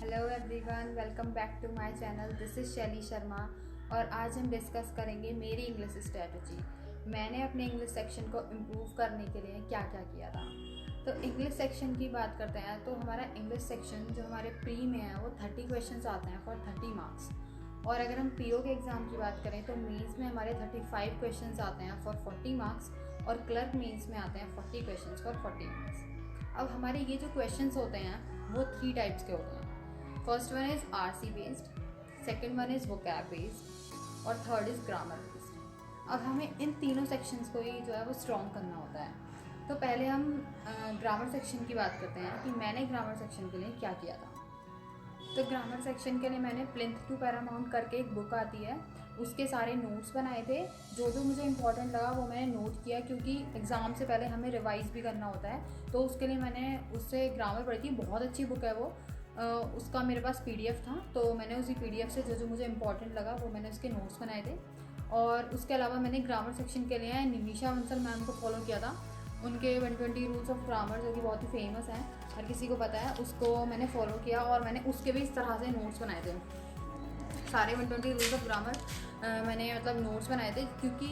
Hello everyone, welcome back to my channel. This is Shaily Sharma और आज हम डिस्कस करेंगे मेरी इंग्लिश स्ट्रेटजी। मैंने अपने इंग्लिश सेक्शन को इम्प्रूव करने के लिए क्या क्या किया था। तो इंग्लिश सेक्शन की बात करते हैं तो हमारा इंग्लिश सेक्शन जो हमारे प्री में है वो 30 क्वेश्चन आते हैं फॉर 30 मार्क्स। और अगर हम पीओ के एग्ज़ाम की बात करें तो मेंस में हमारे 35 क्वेश्चन आते हैं फॉर 40 मार्क्स और क्लर्क मेंस में आते हैं 40 क्वेश्चन फॉर 40 मार्क्स। अब हमारे ये जो क्वेश्चन होते हैं वो 3 टाइप्स के होते हैं। First one is RC based, second one is vocab based और थर्ड इज़ ग्रामर बेस्ड। अब हमें इन तीनों सेक्शंस को ही जो है वो स्ट्रॉन्ग करना होता है। तो पहले हम ग्रामर सेक्शन की बात करते हैं कि मैंने ग्रामर सेक्शन के लिए क्या किया था। तो ग्रामर सेक्शन के लिए मैंने प्लिंथ टू पैरामाउंट करके एक बुक आती है, उसके सारे नोट्स बनाए थे। जो जो मुझे इंपॉर्टेंट लगा वो मैंने नोट किया, क्योंकि एग्ज़ाम से पहले हमें रिवाइज़ भी करना होता है। तो उसके लिए मैंने उससे ग्रामर पढ़ी थी, बहुत अच्छी बुक है वो। उसका मेरे पास पीडीएफ था, तो मैंने उसी पीडीएफ से जो जो मुझे इंपॉर्टेंट लगा वो मैंने उसके नोट्स बनाए थे। और उसके अलावा मैंने ग्रामर सेक्शन के लिए निमिषा बंसल मैम को फॉलो किया था। उनके 120 रूल्स ऑफ ग्रामर जो कि बहुत ही फेमस हैं, हर किसी को पता है, उसको मैंने फॉलो किया और मैंने उसके भी इस तरह से नोट्स बनाए थे। सारे 120 रूल्स ऑफ ग्रामर मैंने मतलब नोट्स बनाए थे, क्योंकि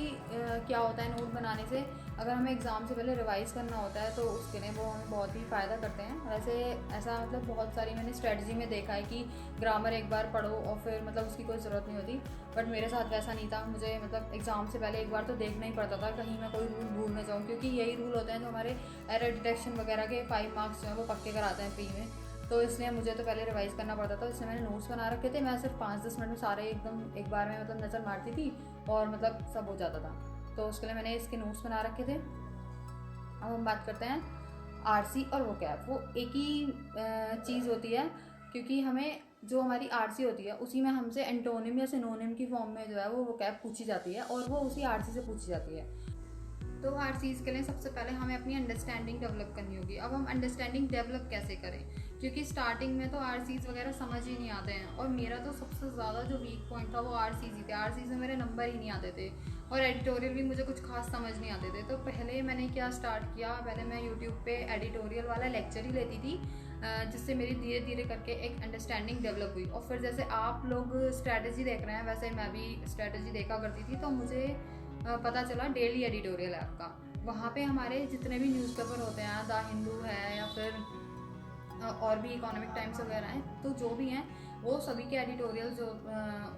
क्या होता है नोट बनाने से, अगर हमें एग्ज़ाम से पहले रिवाइज़ करना होता है तो उसके लिए वो हमें बहुत ही फ़ायदा करते हैं। वैसे ऐसा मतलब बहुत सारी मैंने स्ट्रेटजी में देखा है कि ग्रामर एक बार पढ़ो और फिर मतलब उसकी कोई ज़रूरत नहीं होती, बट मेरे साथ वैसा नहीं था। मुझे मतलब एग्ज़ाम से पहले एक बार तो देखना ही पड़ता था कहीं मैं कोई रूल भूल ना जाऊँ, क्योंकि यही रूल होते हैं जो हमारे एरर डिटेक्शन वगैरह के 5 मार्क्स जो हैं वो पक्के कराते हैं प्री में। तो इसलिए मुझे तो पहले रिवाइज़ करना पड़ता था, इसलिए मैंने नोट्स बना रखे थे। मैं सिर्फ 5-10 मिनट में सारे एकदम एक बार में मतलब नज़र मारती थी और मतलब सब हो जाता था। तो उसके लिए मैंने इसके नोट्स बना रखे थे। अब हम बात करते हैं आरसी और वोकैब। वो एक ही चीज़ होती है, क्योंकि हमें जो हमारी आरसी होती है उसी में हमसे एंटोनिम या सिनोनिम की फॉर्म में जो है वो वोकैब पूछी जाती है और वो उसी आरसी से पूछी जाती है। तो हर चीज़ के लिए सबसे पहले हमें अपनी अंडरस्टैंडिंग डेवलप करनी होगी। अब हम अंडरस्टैंडिंग डेवलप कैसे करें, क्योंकि स्टार्टिंग में तो आरसीज वगैरह समझ ही नहीं आते हैं। और मेरा तो सबसे ज़्यादा जो वीक पॉइंट था वो आरसीज ही थे। आरसीज में मेरे नंबर ही नहीं आते थे और एडिटोरियल भी मुझे कुछ खास समझ नहीं आते थे। तो पहले मैंने क्या स्टार्ट किया, पहले मैं यूट्यूब पे एडिटोरियल वाला लेक्चर ही लेती थी, जिससे मेरी धीरे धीरे करके एक अंडरस्टैंडिंग डेवलप हुई। और फिर जैसे आप लोग स्ट्रैटेजी देख रहे हैं वैसे मैं भी स्ट्रैटेजी देखा करती थी। तो मुझे पता चला डेली एडिटोरियल ऐप का। वहाँ पे हमारे जितने भी न्यूज़पेपर होते हैं, द हिंदू है या फिर और भी इकोनॉमिक टाइम्स वगैरह हैं, तो जो भी हैं वो सभी के एडिटोरियल जो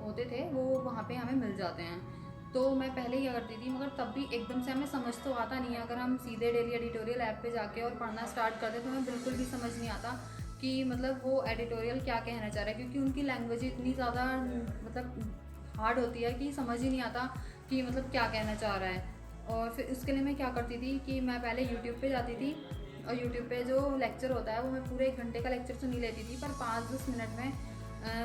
होते थे वो वहाँ पे हमें मिल जाते हैं। तो मैं पहले ही करती थी, मगर तब भी एकदम से हमें समझ तो आता नहीं है। अगर हम सीधे डेली एडिटोरियल ऐप पे जाके और पढ़ना स्टार्ट करते तो हमें बिल्कुल भी समझ नहीं आता कि मतलब वो एडिटोरियल क्या कहना चाह रहा है, क्योंकि उनकी लैंग्वेज इतनी ज़्यादा मतलब हार्ड होती है कि समझ ही नहीं आता कि मतलब क्या कहना चाह रहा है। और फिर उसके लिए मैं क्या करती थी कि मैं पहले यूट्यूब पे जाती थी और यूट्यूब पे जो लेक्चर होता है वो मैं पूरे 1 घंटे का लेक्चर तो नहीं लेती थी, पर 5-10 मिनट में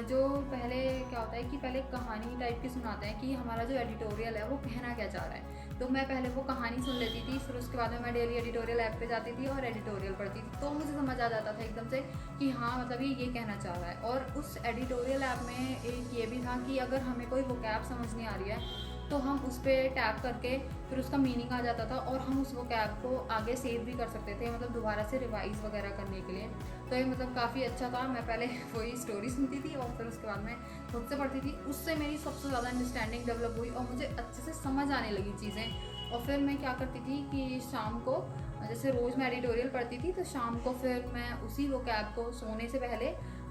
जो पहले क्या होता है कि पहले कहानी टाइप की सुनाते हैं कि हमारा जो एडिटोरियल है वो कहना क्या चाह रहा है। तो मैं पहले वो कहानी सुन लेती थी, फिर उसके बाद में मैं डेली एडिटोरियल ऐप पे जाती थी और एडिटोरियल पढ़ती थी। तो मुझे समझ आ जाता था एकदम से कि हाँ मतलब ये कहना चाह रहा है। और उस एडिटोरियल ऐप में एक ये भी था कि अगर हमें कोई वोकैब समझ नहीं आ रही है तो हम उस पर टैप करके फिर उसका मीनिंग आ जाता था और हम उस वोकैब को आगे सेव भी कर सकते थे, मतलब दोबारा से रिवाइज़ वगैरह करने के लिए। तो ये मतलब काफ़ी अच्छा था। मैं पहले वही स्टोरी सुनती थी और फिर उसके बाद में खुद से पढ़ती थी। उससे मेरी सबसे ज़्यादा अंडरस्टैंडिंग डेवलप हुई और मुझे अच्छे से समझ आने लगी चीज़ें। और फिर मैं क्या करती थी कि शाम को, जैसे रोज़ मैं एडिटोरियल पढ़ती थी, तो शाम को फिर मैं उसी वोकैब को सोने से पहले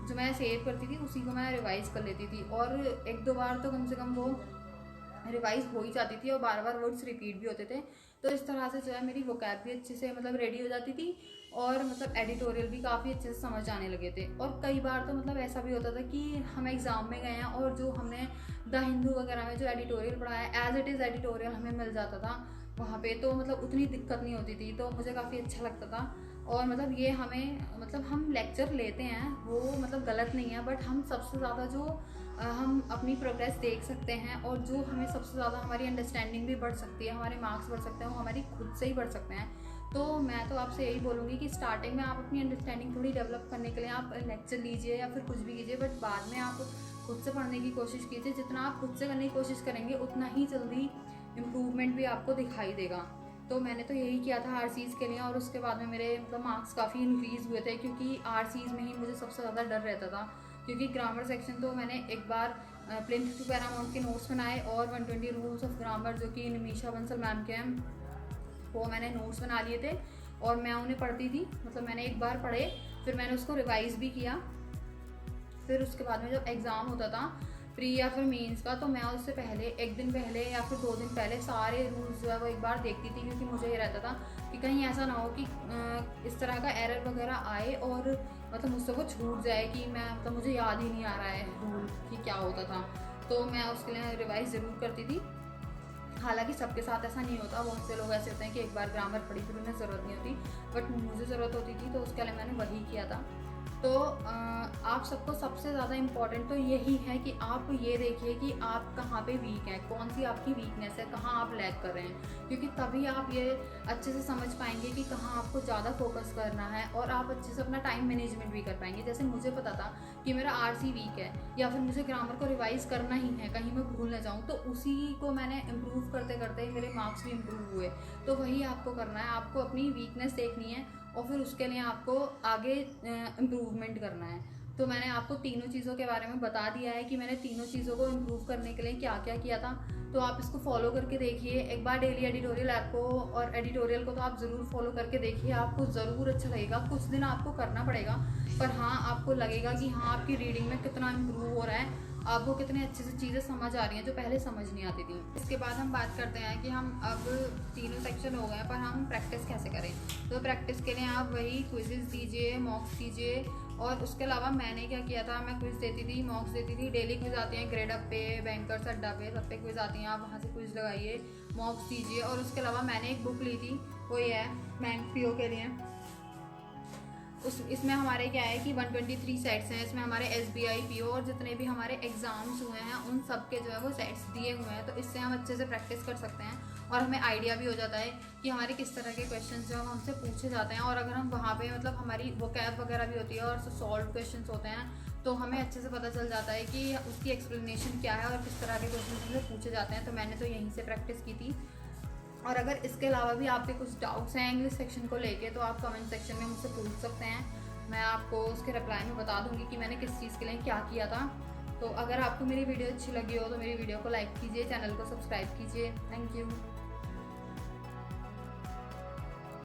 जो मैं सेव करती थी उसी को मैं रिवाइज़ कर लेती थी। और 1-2 बार तो कम से कम वो रिवाइज हो ही जाती थी और बार बार वर्ड्स रिपीट भी होते थे। तो इस तरह से जो है मेरी वोकैब भी अच्छे से मतलब रेडी हो जाती थी और मतलब एडिटोरियल भी काफ़ी अच्छे से समझ आने लगे थे। और कई बार तो मतलब ऐसा भी होता था कि हम एग्ज़ाम में गए हैं और जो हमने द हिंदू वगैरह में जो एडिटोरियल पढ़ा है एज इट इज़ एडिटोरियल हमें मिल जाता था वहाँ पे, तो मतलब उतनी दिक्कत नहीं होती थी। तो मुझे काफ़ी अच्छा लगता था। और मतलब ये हमें मतलब हम लेक्चर लेते हैं वो मतलब गलत नहीं है, बट हम सबसे ज़्यादा जो हम अपनी प्रोग्रेस देख सकते हैं और जो हमें सबसे ज़्यादा हमारी अंडरस्टैंडिंग भी बढ़ सकती है, हमारे मार्क्स बढ़ सकते हैं, वो हमारी खुद से ही बढ़ सकते हैं। तो मैं तो आपसे यही बोलूँगी कि स्टार्टिंग में आप अपनी अंडरस्टैंडिंग थोड़ी डेवलप करने के लिए आप लेक्चर लीजिए या फिर कुछ भी कीजिए, बट बाद में आप खुद से पढ़ने की कोशिश कीजिए। जितना आप खुद से करने की कोशिश करेंगे उतना ही जल्दी इम्प्रूवमेंट भी आपको दिखाई देगा। तो मैंने तो यही किया था आरसीज़ के लिए और उसके बाद में मेरे मतलब मार्क्स काफ़ी इंक्रीज़ हुए थे, क्योंकि आरसीज़ में ही मुझे सबसे ज़्यादा डर रहता था क्योंकि ग्रामर सेक्शन तो मैंने एक बार प्लिंथ टू पैरामाउंट के नोट्स बनाए और 120 रूल्स ऑफ ग्रामर जो कि निमिषा बंसल मैम के हैं, वो मैंने नोट्स बना लिए थे और मैं उन्हें पढ़ती थी। मतलब मैंने एक बार पढ़े, फिर मैंने उसको रिवाइज भी किया। फिर उसके बाद में जब एग्ज़ाम होता था प्री या फिर मेंस का, तो मैं उससे पहले एक दिन पहले या फिर 2 दिन पहले सारे रूल्स जो है वो एक बार देखती थी, क्योंकि मुझे ये रहता था कि कहीं ऐसा ना हो कि इस तरह का एरर वगैरह आए और मतलब मुझसे वो छूट जाए कि मैं मतलब मुझे याद ही नहीं आ रहा है रूल कि क्या होता था। तो मैं उसके लिए रिवाइज ज़रूर करती थी। हालांकि सबके साथ ऐसा नहीं होता, बहुत से लोग ऐसे होते हैं कि एक बार ग्रामर पढ़ी फिर उन्हें ज़रूरत नहीं होती, बट मुझे ज़रूरत होती थी, तो उसके लिए मैंने वही किया था। तो आप सबको सबसे ज़्यादा इम्पॉर्टेंट तो यही है कि आप ये देखिए कि आप कहाँ पे वीक हैं, कौन सी आपकी वीकनेस है, कहाँ आप लैग कर रहे हैं, क्योंकि तभी आप ये अच्छे से समझ पाएंगे कि कहाँ आपको ज़्यादा फोकस करना है और आप अच्छे से अपना टाइम मैनेजमेंट भी कर पाएंगे। जैसे मुझे पता था कि मेरा आरसी वीक है या फिर मुझे ग्रामर को रिवाइज करना ही है, कहीं मैं भूल ना जाऊँ, तो उसी को मैंने इम्प्रूव करते करते मेरे मार्क्स भी इम्प्रूव हुए। तो वही आपको करना है, आपको अपनी वीकनेस देखनी है और फिर उसके लिए आपको आगे इम्प्रूवमेंट करना है। तो मैंने आपको तीनों चीज़ों के बारे में बता दिया है कि मैंने तीनों चीज़ों को इम्प्रूव करने के लिए क्या क्या किया था। तो आप इसको फॉलो करके देखिए एक बार, डेली एडिटोरियल ऐप को और एडिटोरियल को तो आप ज़रूर फॉलो करके देखिए, आपको ज़रूर अच्छा लगेगा। कुछ दिन आपको करना पड़ेगा, पर हाँ आपको लगेगा कि हाँ आपकी रीडिंग में कितना इम्प्रूव हो रहा है, आपको कितने अच्छे से चीज़ें समझ आ रही हैं जो पहले समझ नहीं आती थी। इसके बाद हम बात करते हैं कि हम अब तीनों सेक्शन हो गए, पर हम प्रैक्टिस कैसे करें। तो प्रैक्टिस के लिए आप वही क्विज़ेस दीजिए, मॉक्स दीजिए, और उसके अलावा मैंने क्या किया था, मैं क्विज़ देती थी, मॉक्स देती थी। डेली क्विज़ आती हैं ग्रेड अप पे, बैंकर्स अड्डा पे, सब पे क्विज़ आती हैं, आप वहाँ से क्विज़ लगाइए, मॉक्स दीजिए। और उसके अलावा मैंने एक बुक ली थी, वो ये है बैंक पीओ के लिए। इसमें हमारे क्या है कि 123 सेट्स हैं, इसमें हमारे SBI PO और जितने भी हमारे एग्ज़ाम्स हुए हैं उन सब के जो है वो सेट्स दिए हुए हैं। तो इससे हम अच्छे से प्रैक्टिस कर सकते हैं और हमें आइडिया भी हो जाता है कि हमारे किस तरह के क्वेश्चन जो हम हमसे पूछे जाते हैं। और अगर हम वहाँ पे मतलब हमारी वोकैब वगैरह भी होती है और सॉल्व क्वेश्चन होते हैं, तो हमें अच्छे से पता चल जाता है कि उसकी एक्सप्लेनेशन क्या है और किस तरह के क्वेश्चन हमसे पूछे जाते हैं। तो मैंने तो यहीं से प्रैक्टिस की थी। और अगर इसके अलावा भी आपके कुछ डाउट्स हैं इंग्लिश सेक्शन को लेके, तो आप कमेंट सेक्शन में मुझसे पूछ सकते हैं, मैं आपको उसके रिप्लाई में बता दूंगी कि मैंने किस चीज़ के लिए क्या किया था। तो अगर आपको मेरी वीडियो अच्छी लगी हो तो मेरी वीडियो को लाइक कीजिए, चैनल को सब्सक्राइब कीजिए। Thank you.